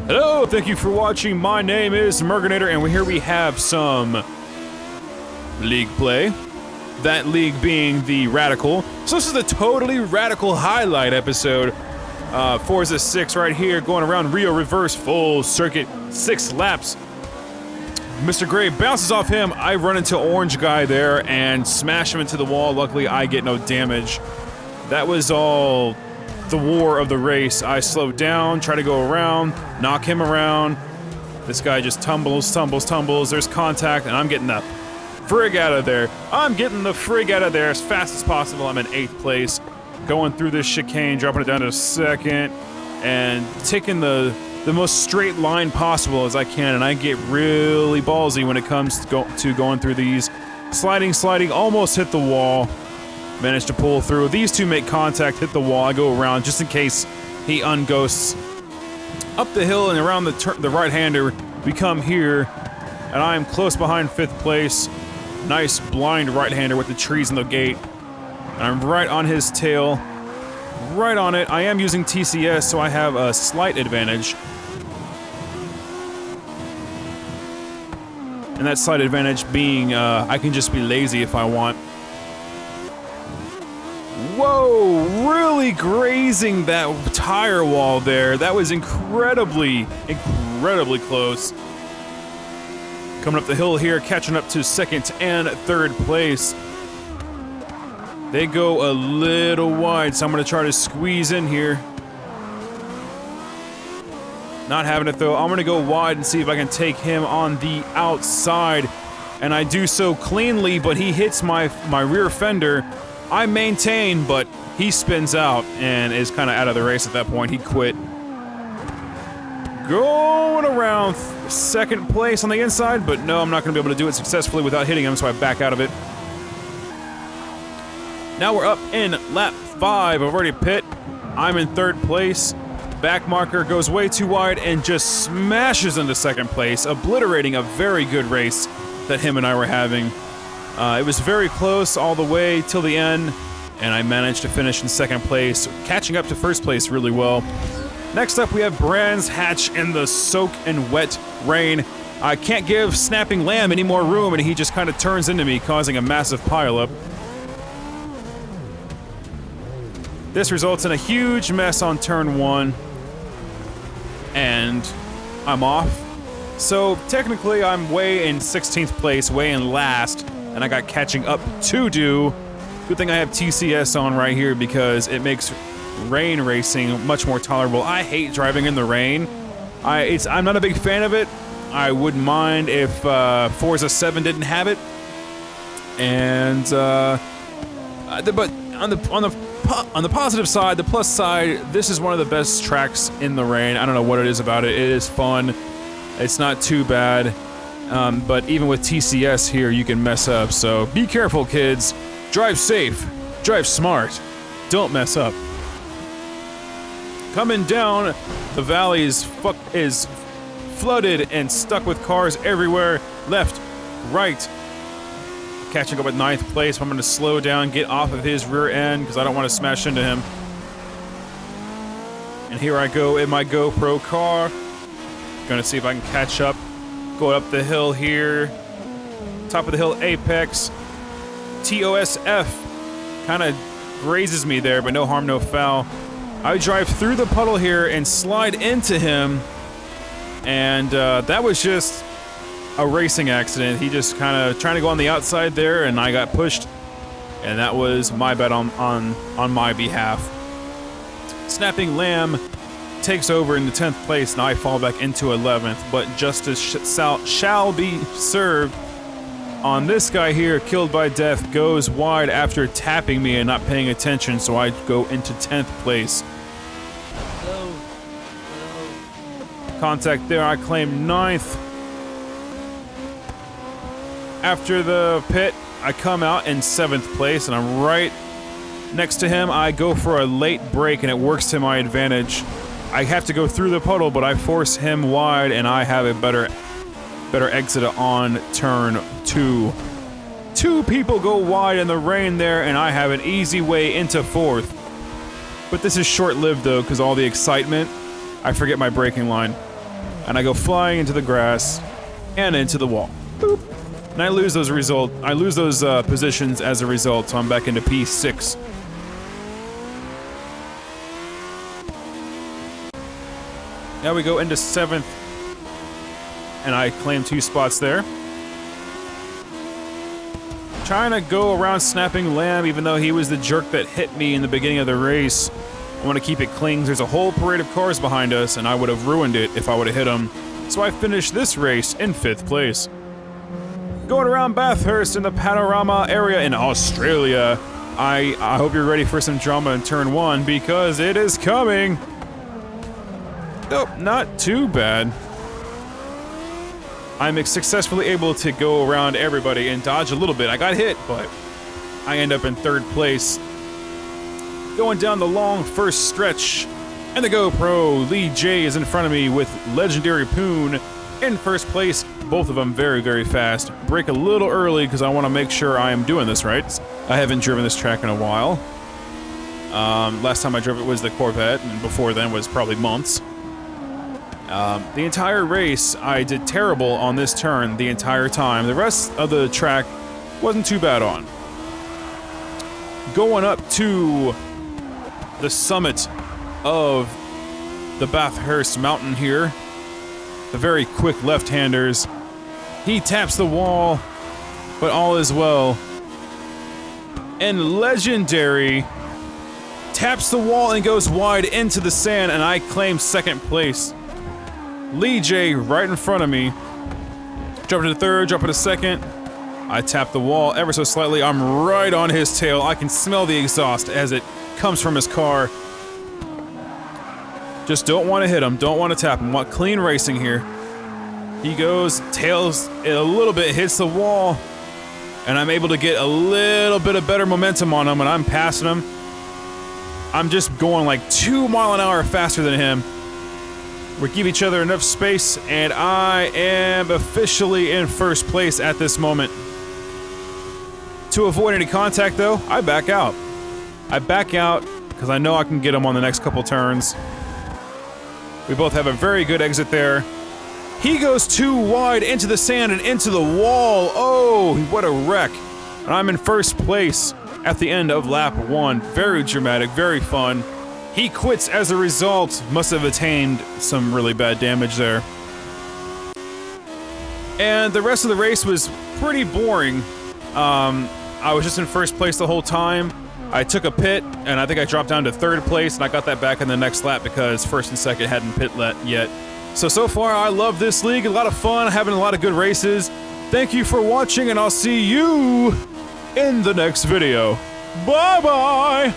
Hello, thank you for watching. My name is Merginator, and here we have some league play. That league being the Radical. So this is a totally radical highlight episode. Forza 6 right here, going around Rio reverse full circuit, 6 laps. Mr. Gray bounces off him. I run into orange guy there and smash him into the wall. Luckily, I get no damage. That was all the war of the race. I slow down, try to go around, knock him around. This guy just tumbles. There's contact, and I'm getting the frig out of there. I'm getting the frig out of there as fast as possible. I'm in 8th place. Going through this chicane, dropping it down to 2nd, and taking the most straight line possible as I can, and I get really ballsy when it comes to going through these. Sliding, almost hit the wall. Managed to pull through. These two make contact, hit the wall. I go around just in case he unghosts. Up the hill and around the right-hander, we come here, and I am close behind 5th place. Nice blind right-hander with the trees in the gate. And I'm right on his tail. Right on it. I am using TCS, so I have a slight advantage. And that slight advantage being, I can just be lazy if I want. Whoa, really grazing that tire wall there. That was incredibly close. Coming up the hill here, catching up to 2nd and 3rd place. They go a little wide, so I'm going to try to squeeze in here. Not having it though. I'm going to go wide and see if I can take him on the outside. And I do so cleanly, but he hits my rear fender. I maintain, but he spins out and is kind of out of the race at that point. He quit. Going around 2nd place on the inside, but no, I'm not going to be able to do it successfully without hitting him, so I back out of it. Now we're up in lap 5. I've already pit. I'm in 3rd place. Back marker goes way too wide and just smashes into 2nd place, obliterating a very good race that him and I were having. It was very close all the way till the end, and I managed to finish in 2nd place, catching up to 1st place really well. Next up, we have Brands Hatch in the soak and wet rain. I can't give Snapping Lamb any more room, and he just kind of turns into me, causing a massive pileup. This results in a huge mess on turn 1, and I'm off. So technically, I'm way in 16th place, way in last. And I got catching up to do. Good thing I have TCS on right here because it makes rain racing much more tolerable. I hate driving in the rain. I'm not a big fan of it. I wouldn't mind if Forza 7 didn't have it. And but on the positive side, the plus side, this is one of the best tracks in the rain. I don't know what it is about it. It is fun. It's not too bad. But even with TCS here, you can mess up, so be careful, kids. Drive safe. Drive smart. Don't mess up. Coming down, the valley is flooded and stuck with cars everywhere. Left, right. Catching up at 9th place. I'm going to slow down, get off of his rear end, because I don't want to smash into him. And here I go in my GoPro car. Gonna see if I can catch up. Going up the hill here. Top of the hill, apex. TOSF kind of grazes me there, but no harm, no foul. I drive through the puddle here and slide into him. And that was just a racing accident. He just kind of trying to go on the outside there, and I got pushed. And that was my bet on my behalf. Snapping Lamb takes over in the 10th place, and I fall back into 11th, but justice shall be served on this guy here. Killed by death, goes wide after tapping me and not paying attention, so I go into 10th place. Contact there, I claim 9th. After the pit, I come out in 7th place, and I'm right next to him. I go for a late break, and it works to my advantage. I have to go through the puddle, but I force him wide, and I have a better exit on turn 2. 2 people go wide in the rain there, and I have an easy way into 4th. But this is short-lived, though, because all the excitement, I forget my braking line. and I go flying into the grass and into the wall. Boop. And I lose those positions as a result, so I'm back into P6. Now we go into 7th, and I claim 2 spots there. Trying to go around snapping Lamb, even though he was the jerk that hit me in the beginning of the race. I want to keep it clean. There's a whole parade of cars behind us, and I would have ruined it if I would have hit him. So I finished this race in 5th place. Going around Bathurst in the panorama area in Australia. I hope you're ready for some drama in turn 1, because it is coming. Nope, not too bad. I'm successfully able to go around everybody and dodge a little bit. I got hit, but I end up in 3rd place. Going down the long first stretch, and the GoPro, Lee J is in front of me with Legendary Poon in 1st place. Both of them very, very fast. Brake a little early because I want to make sure I am doing this right. I haven't driven this track in a while. Last time I drove it was the Corvette, and before then was probably months. The entire race, I did terrible on this turn the entire time. The rest of the track wasn't too bad on. Going up to the summit of the Bathurst mountain here, the very quick left-handers. He taps the wall, but all is well. And Legendary taps the wall and goes wide into the sand, and I claim 2nd place. Lee J right in front of me. Jump into 3rd, jump into 2nd. I tap the wall ever so slightly. I'm right on his tail. I can smell the exhaust as it comes from his car. Just don't want to hit him, don't want to tap him. Want clean racing here. He goes, tails it a little bit, hits the wall, and I'm able to get a little bit of better momentum on him, and I'm passing him. I'm just going like 2 miles an hour faster than him. We give each other enough space, and I am officially in 1st place at this moment. To avoid any contact, though, I back out. I back out because I know I can get him on the next couple turns. We both have a very good exit there. He goes too wide into the sand and into the wall. Oh, what a wreck. And I'm in 1st place at the end of lap 1. Very dramatic, very fun. He quits as a result. Must have attained some really bad damage there. And the rest of the race was pretty boring. I was just in 1st place the whole time. I took a pit, and I think I dropped down to 3rd place, and I got that back in the next lap because 1st and 2nd hadn't pit yet. So far, I love this league. A lot of fun, having a lot of good races. Thank you for watching, and I'll see you in the next video. Bye-bye!